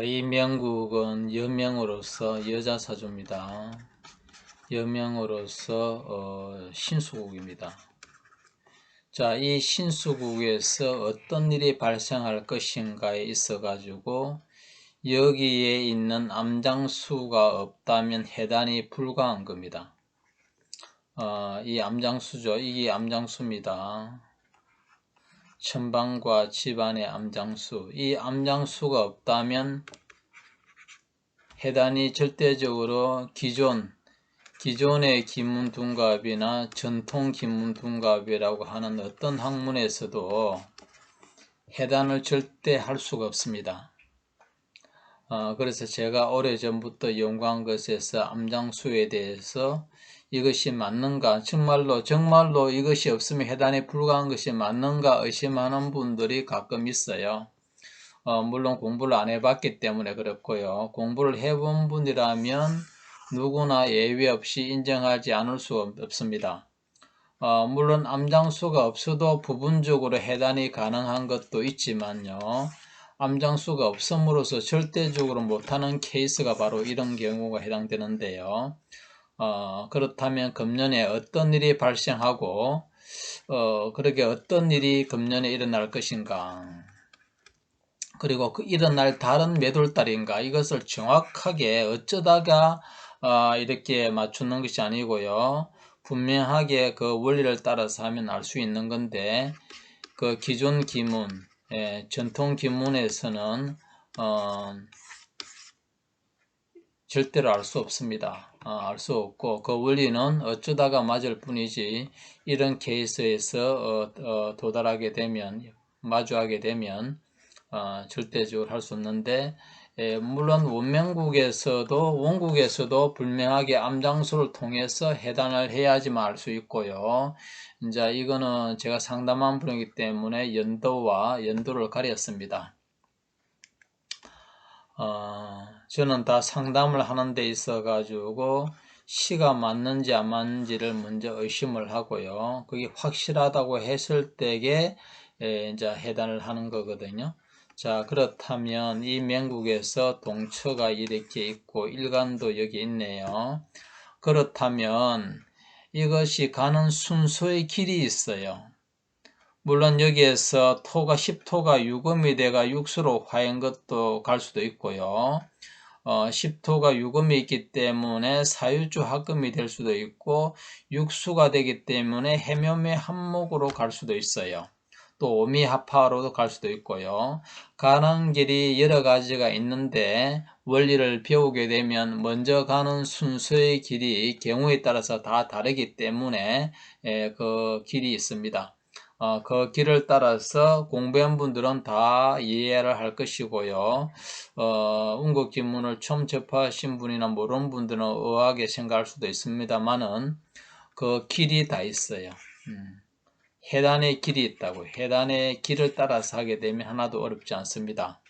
이 명국은 여명으로서 여자 사주입니다. 여명으로서 신수국입니다. 자, 이 신수국에서 어떤 일이 발생할 것인가에 있어 가지고 여기에 있는 암장수가 없다면 해단이 불가한 겁니다. 이 암장수죠. 이게 암장수입니다. 천방과 집안의 암장수. 이 암장수가 없다면 해단이 절대적으로 기존의 기문둔갑이나 전통 기문둔갑이라고 하는 어떤 학문에서도 해단을 절대 할 수가 없습니다. 그래서 제가 오래전부터 연구한 것에서 암장수에 대해서 이것이 맞는가, 정말로 이것이 없으면 해단에 불과한 것이 맞는가 의심하는 분들이 가끔 있어요. 물론 공부를 안 해봤기 때문에 그렇고요. 공부를 해본 분이라면 누구나 예외 없이 인정하지 않을 수 없습니다. 물론 암장수가 없어도 부분적으로 해단이 가능한 것도 있지만요. 암장수가 없음으로써 절대적으로 못하는 케이스가 바로 이런 경우가 해당되는데요. 그렇다면 금년에 어떤 일이 발생하고 그렇게 어떤 일이 금년에 일어날 것인가, 그리고 그 일어날 달은 몇 월달인가, 이것을 정확하게 어쩌다가 이렇게 맞추는 것이 아니고요. 분명하게 그 원리를 따라서 하면 알 수 있는 건데, 그 기존 기문, 전통 기문에서는 절대로 알 수 없습니다. 알 수 없고 그 원리는 어쩌다가 맞을 뿐이지, 이런 케이스에서 도달하게 되면, 마주하게 되면 절대적으로 할 수 없는데, 물론 원국에서도 분명하게 암장수를 통해서 해단을 해야지만 알 수 있고요. 이제 이거는 제가 상담한 분이기 때문에 연도를 가렸습니다. 저는 다 상담을 하는 데 있어 가지고 시가 맞는지 안 맞는지를 먼저 의심을 하고요. 그게 확실하다고 했을 때에 이제 해단을 하는 거거든요. 자, 그렇다면 이 명국에서 동처가 이렇게 있고 일간도 여기 있네요. 그렇다면 이것이 가는 순서의 길이 있어요. 물론 여기에서 10토가 유금이 돼가 육수로 화인 것도 갈 수도 있고요. 10토가 유금이 있기 때문에 사유주 합금이 될 수도 있고, 육수가 되기 때문에 해묘매 한목으로 갈 수도 있어요. 또 오미합파로도 갈 수도 있고요. 가는 길이 여러 가지가 있는데, 원리를 배우게 되면 먼저 가는 순서의 길이 경우에 따라서 다 다르기 때문에 그 길이 있습니다. 그 길을 따라서 공부한 분들은 다 이해를 할 것이고요. 운국기문을 처음 접하신 분이나 모르는 분들은 의아하게 생각할 수도 있습니다만은 그 길이 다 있어요. 해단의 길이 있다고. 해단의 길을 따라서 하게 되면 하나도 어렵지 않습니다.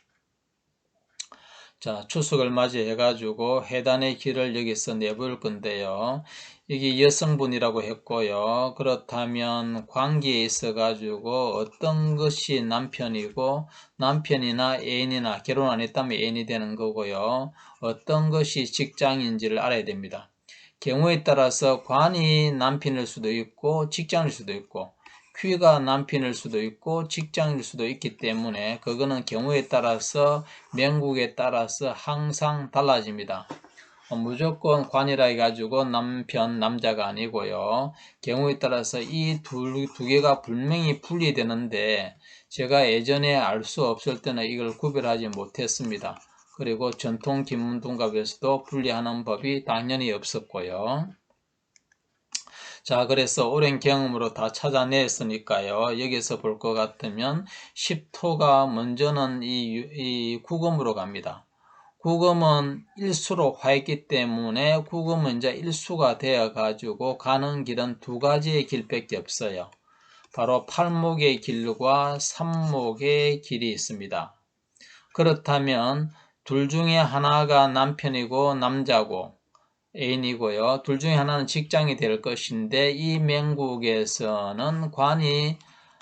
자, 추석을 맞이해 가지고 해단의 길을 여기서 내볼 건데요. 이게 여성분이라고 했고요. 그렇다면 관계에 있어 가지고 어떤 것이 남편이고, 남편이나 애인이나 결혼 안 했다면 애인이 되는 거고요. 어떤 것이 직장인지를 알아야 됩니다. 경우에 따라서 관이 남편일 수도 있고 직장일 수도 있고, 퀴가 남편일 수도 있고 직장일 수도 있기 때문에 그거는 경우에 따라서, 명국에 따라서 항상 달라집니다. 무조건 관이라 해가지고 남자가 아니고요. 경우에 따라서 이 두 개가 분명히 분리되는데, 제가 예전에 알 수 없을 때는 이걸 구별하지 못했습니다. 그리고 전통 기문둔갑에서도 분리하는 법이 당연히 없었고요. 자, 그래서 오랜 경험으로 다 찾아냈으니까요. 여기서 볼 것 같으면 10토가 먼저는 이 구금으로 갑니다. 구금은 일수로 화했기 때문에 구금은 이제 일수가 되어 가지고 가는 길은 두 가지의 길밖에 없어요. 바로 팔목의 길과 삼목의 길이 있습니다. 그렇다면 둘 중에 하나가 남편이고 남자고 애인이고요. 둘 중에 하나는 직장이 될 것인데, 이 명국에서는 관이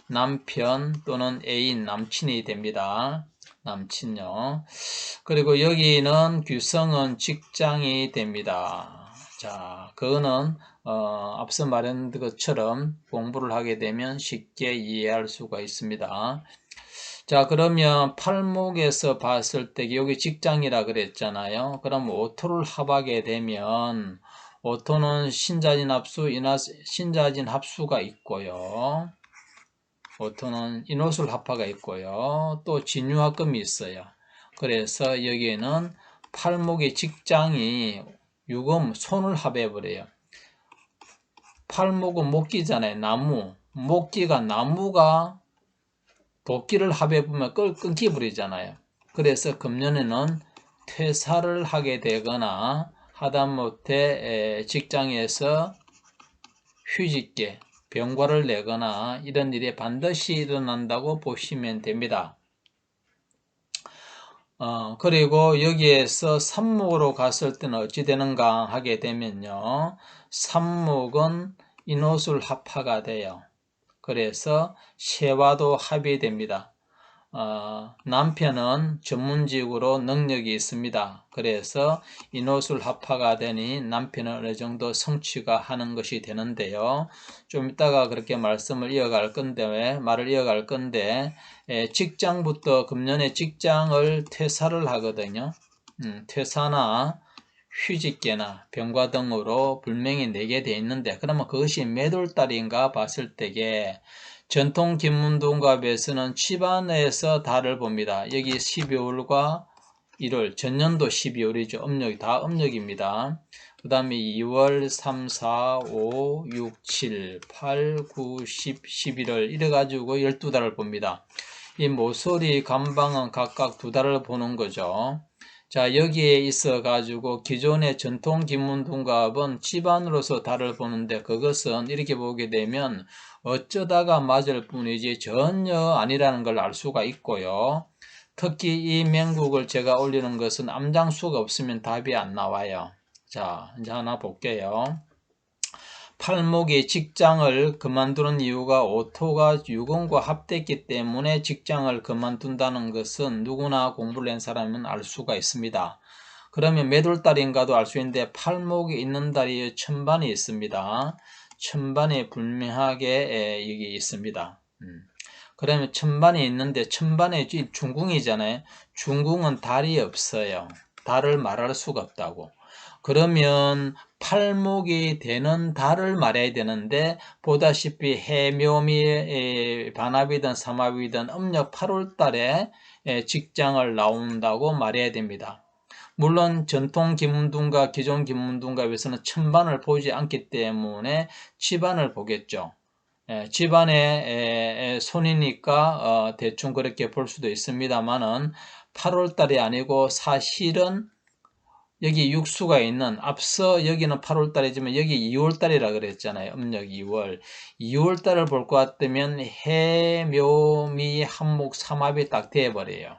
남편 또는 애인, 남친이 됩니다. 남친요. 그리고 여기는 규성은 직장이 됩니다. 자, 그거는 앞서 말한 것처럼 공부를 하게 되면 쉽게 이해할 수가 있습니다. 자, 그러면 팔목에서 봤을 때 여기 직장이라 그랬잖아요. 그럼 오토를 합하게 되면 오토는 신자진 합수, 신자진 합수가 있고요. 오토는 인호술 합화가 있고요. 또 진유합금이 있어요. 그래서 여기에는 팔목의 직장이 유금 손을 합해버려요. 팔목은 목기잖아요. 나무. 목기가 나무가 도끼를 합해보면 끊기버리잖아요. 그래서 금년에는 퇴사를 하게 되거나 하다못해 직장에서 휴직계, 병과를 내거나 이런 일이 반드시 일어난다고 보시면 됩니다. 그리고 여기에서 삽목으로 갔을 때는 어찌 되는가 하게 되면요. 삽목은 인호술 합화가 돼요. 그래서 세와도 합이 됩니다. 남편은 전문직으로 능력이 있습니다. 그래서 인호술 합화가 되니 남편은 어느 정도 성취가 하는 것이 되는데요. 좀 이따가 그렇게 말을 이어갈 건데 직장부터 금년에 직장을 퇴사를 하거든요. 퇴사나 휴직계나 병과 등으로 불명이 내게 되어 있는데 그러면 그것이 몇 월달인가 봤을 때에 전통 김문동갑에서는 취반에서 달을 봅니다. 여기 12월과 1월, 전년도 12월이죠. 음력이 다 음력입니다. 그 다음에 2월, 3, 4, 5, 6, 7, 8, 9, 10, 11월 이래가지고 12달을 봅니다. 이 모서리 감방은 각각 2달을 보는 거죠. 자, 여기에 있어 가지고 기존의 전통 김문동갑은 집안으로서 달을 보는데 그것은 이렇게 보게 되면 어쩌다가 맞을 뿐이지 전혀 아니라는 걸 알 수가 있고요. 특히 이 맹국을 제가 올리는 것은 암장수가 없으면 답이 안 나와요. 자, 이제 하나 볼게요. 팔목이 직장을 그만두는 이유가 오토가 유금과 합됐기 때문에 직장을 그만둔다는 것은 누구나 공부를 한 사람은 알 수가 있습니다. 그러면 몇 월달인가도 알 수 있는데 팔목이 있는 달이 천반이 있습니다. 천반이 분명하게 여기 있습니다. 그러면 천반이 있는데 천반에 중궁이잖아요. 중궁은 달이 없어요. 달을 말할 수가 없다고. 그러면 팔목이 되는 달을 말해야 되는데 보다시피 해묘미 반합이든 삼합이든 음력 8월 달에 직장을 나온다고 말해야 됩니다. 물론 전통 김문둔갑, 기존 김문둔갑에서는 천반을 보지 않기 때문에 치반을 보겠죠. 집안의 손이니까 대충 그렇게 볼 수도 있습니다만은 8월 달이 아니고 사실은 여기 육수가 있는 앞서 여기는 8월 달이지만 여기 2월 달이라 그랬잖아요. 음력 2월. 2월 달을 볼 것 같으면 해, 묘, 미, 한목, 삼합이 딱 되어버려요.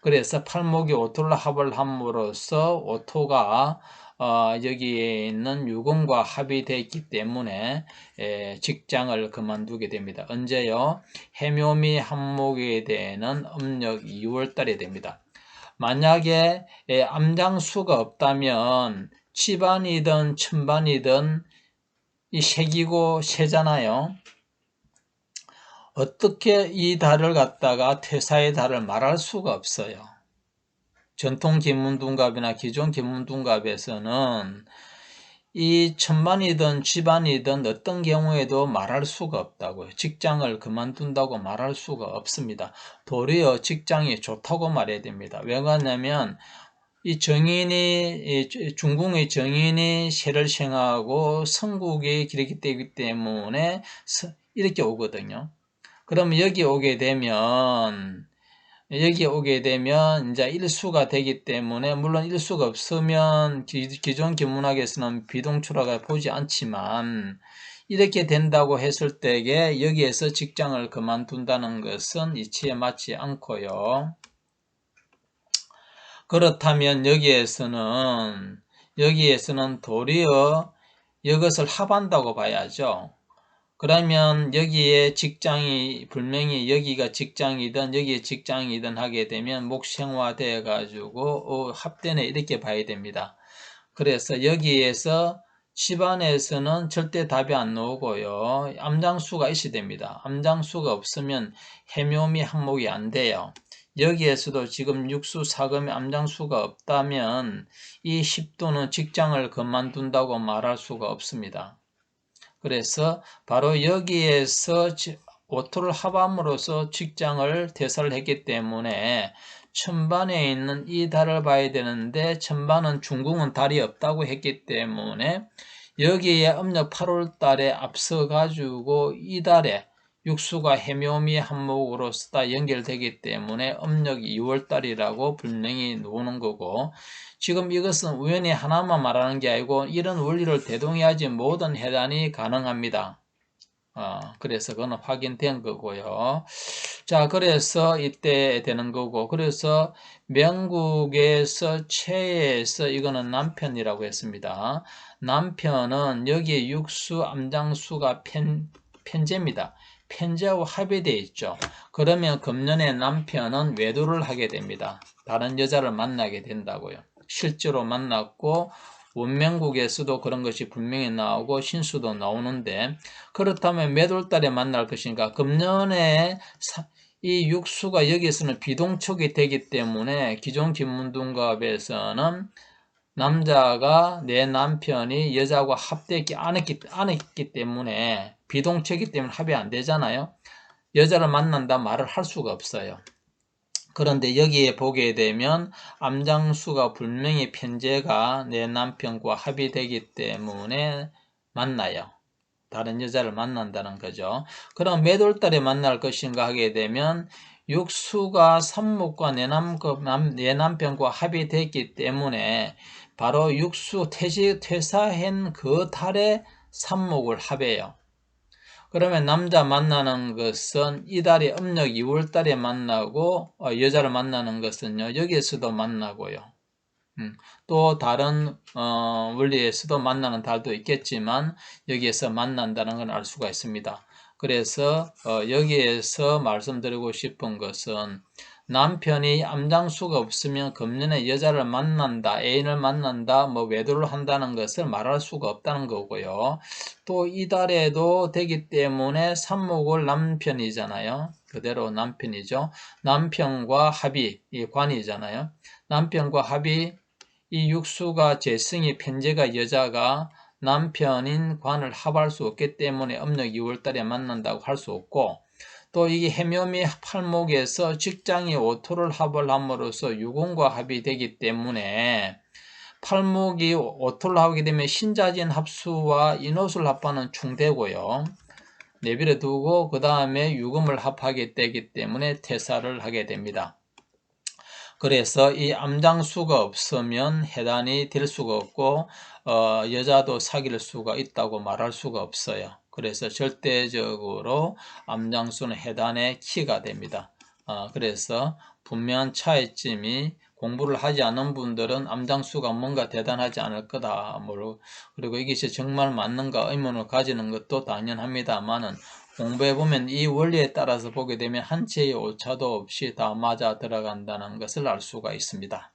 그래서 팔목이 오토를 합을 함으로써 오토가 여기에 있는 유금과 합이 되어 있기 때문에 직장을 그만두게 됩니다. 언제요? 해묘미 한목이 되는 음력 2월 달이 됩니다. 만약에 암장수가 없다면 치반이든 천반이든 이 색이고 새잖아요. 어떻게 이 달을 갖다가 퇴사의 달을 말할 수가 없어요. 전통 김문둔갑이나 기존 김문둔갑에서는 이 천반이든 집안이든 어떤 경우에도 말할 수가 없다고요. 직장을 그만둔다고 말할 수가 없습니다. 도리어 직장이 좋다고 말해야 됩니다. 왜 그러냐면 이 정인이 중궁의 정인이 세를 생하고 성국이 기록이 되기 때문에 이렇게 오거든요. 그러면 여기 오게 되면 이제 일수가 되기 때문에 물론 일수가 없으면 기존 김문학에서는 비동출하가 보지 않지만 이렇게 된다고 했을 때에 여기에서 직장을 그만둔다는 것은 이치에 맞지 않고요. 그렇다면 여기에서는 도리어 이것을 합한다고 봐야죠. 그러면 여기에 직장이 분명히 여기가 직장이든 여기에 직장이든 하게 되면 목생화돼 가지고 합되네 이렇게 봐야 됩니다. 그래서 여기에서 집안에서는 절대 답이 안 나오고요. 암장수가 있어야 됩니다. 암장수가 없으면 해묘미 한목이 안 돼요. 여기에서도 지금 육수 사금의 암장수가 없다면 이 10도는 직장을 그만둔다고 말할 수가 없습니다. 그래서 바로 여기에서 오토를 합함으로써 직장을 대사를 했기 때문에 천반에 있는 이 달을 봐야 되는데 천반은 중궁은 달이 없다고 했기 때문에 여기에 음력 8월 달에 앞서 가지고 이 달에 육수가 해묘미 한목으로서 다 연결되기 때문에 음력 2월 달이라고 분명히 나오는 거고, 지금 이것은 우연히 하나만 말하는 게 아니고 이런 원리를 대동해야지 모든 해단이 가능합니다. 그래서 그거는 확인된 거고요. 자, 그래서 이때 되는 거고, 그래서 명국에서 최에서 이거는 남편이라고 했습니다. 남편은 여기에 육수, 암장수가 편제입니다. 편제하고 합의되어 있죠. 그러면 금년에 남편은 외도를 하게 됩니다. 다른 여자를 만나게 된다고요. 실제로 만났고 원명국에서도 그런 것이 분명히 나오고 신수도 나오는데, 그렇다면 몇 월달에 만날 것인가? 금년에 이 육수가 여기에서는 비동촉이 되기 때문에 기존 김문둥갑에서는 남자가 내 남편이 여자하고 합되지 않았기 때문에 비동체이기 때문에 합의 안 되잖아요. 여자를 만난다 말을 할 수가 없어요. 그런데 여기에 보게 되면 암장수가 분명히 편제가 내 남편과 합의되기 때문에 만나요. 다른 여자를 만난다는 거죠. 그럼 몇 월달에 만날 것인가 하게 되면 육수가 삼목과 내 남편과 합의됐기 때문에 바로 육수 퇴사한 그 달에 삼목을 합해요. 그러면 남자 만나는 것은 이달에 음력 2월달에 만나고, 여자를 만나는 것은요 여기에서도 만나고요. 또 다른 원리에서도 만나는 달도 있겠지만 여기에서 만난다는 걸 알 수가 있습니다. 그래서 여기에서 말씀드리고 싶은 것은 남편이 암장수가 없으면 금년에 여자를 만난다, 애인을 만난다, 뭐 외도를 한다는 것을 말할 수가 없다는 거고요. 또 이달에도 되기 때문에 삼목을 남편이잖아요. 그대로 남편이죠. 남편과 합의, 이 관이잖아요. 남편과 합의, 이 육수가 재성이 편제가 여자가 남편인 관을 합할 수 없기 때문에 음력 2월달에 만난다고 할 수 없고, 또 이게 해묘미 팔목에서 직장이 오토를 합을 함으로써 유군과 합이 되기 때문에 팔목이 오토를 하게 되면 신자진 합수와 인호술 합하는 충되고요. 내비를 두고 그 다음에 유금을 합하게 되기 때문에 퇴사를 하게 됩니다. 그래서 이 암장수가 없으면 해단이 될 수가 없고 여자도 사귈 수가 있다고 말할 수가 없어요. 그래서 절대적으로 암장수는 해단의 키가 됩니다. 그래서 분명한 차이점이, 공부를 하지 않은 분들은 암장수가 뭔가 대단하지 않을 거다. 그리고 이것이 정말 맞는가 의문을 가지는 것도 당연합니다만은, 공부해보면 이 원리에 따라서 보게 되면 한 채의 오차도 없이 다 맞아 들어간다는 것을 알 수가 있습니다.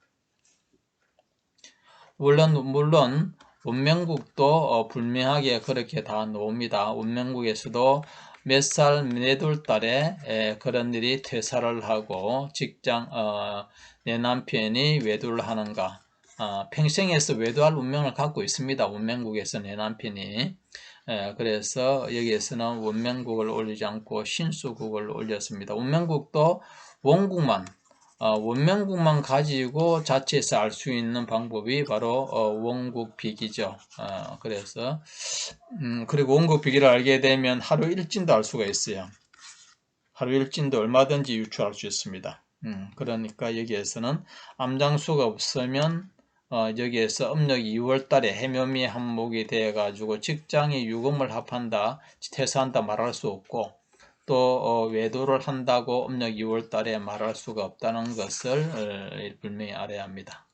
물론 원명국도 분명하게 그렇게 다 나옵니다. 원명국에서도 몇 살, 몇 월 달에 그런 일이 퇴사를 하고 내 남편이 외도를 하는가, 평생에서 외도할 운명을 갖고 있습니다. 원명국에서 내 남편이. 그래서 여기에서는 원명국을 올리지 않고 신수국을 올렸습니다. 원명국도 원명국만 가지고 자체에서 알 수 있는 방법이 바로 원국비기죠. 그래서 그리고 원국비기를 알게 되면 하루 일진도 알 수가 있어요. 하루 일진도 얼마든지 유추할 수 있습니다. 그러니까 여기에서는 암장수가 없으면 여기에서 음력 2월 달에 해묘미 한목이 되어 가지고 직장이 유금을 합한다, 퇴사한다 말할 수 없고, 또 외도를 한다고 음력 2월 달에 말할 수가 없다는 것을 분명히 알아야 합니다.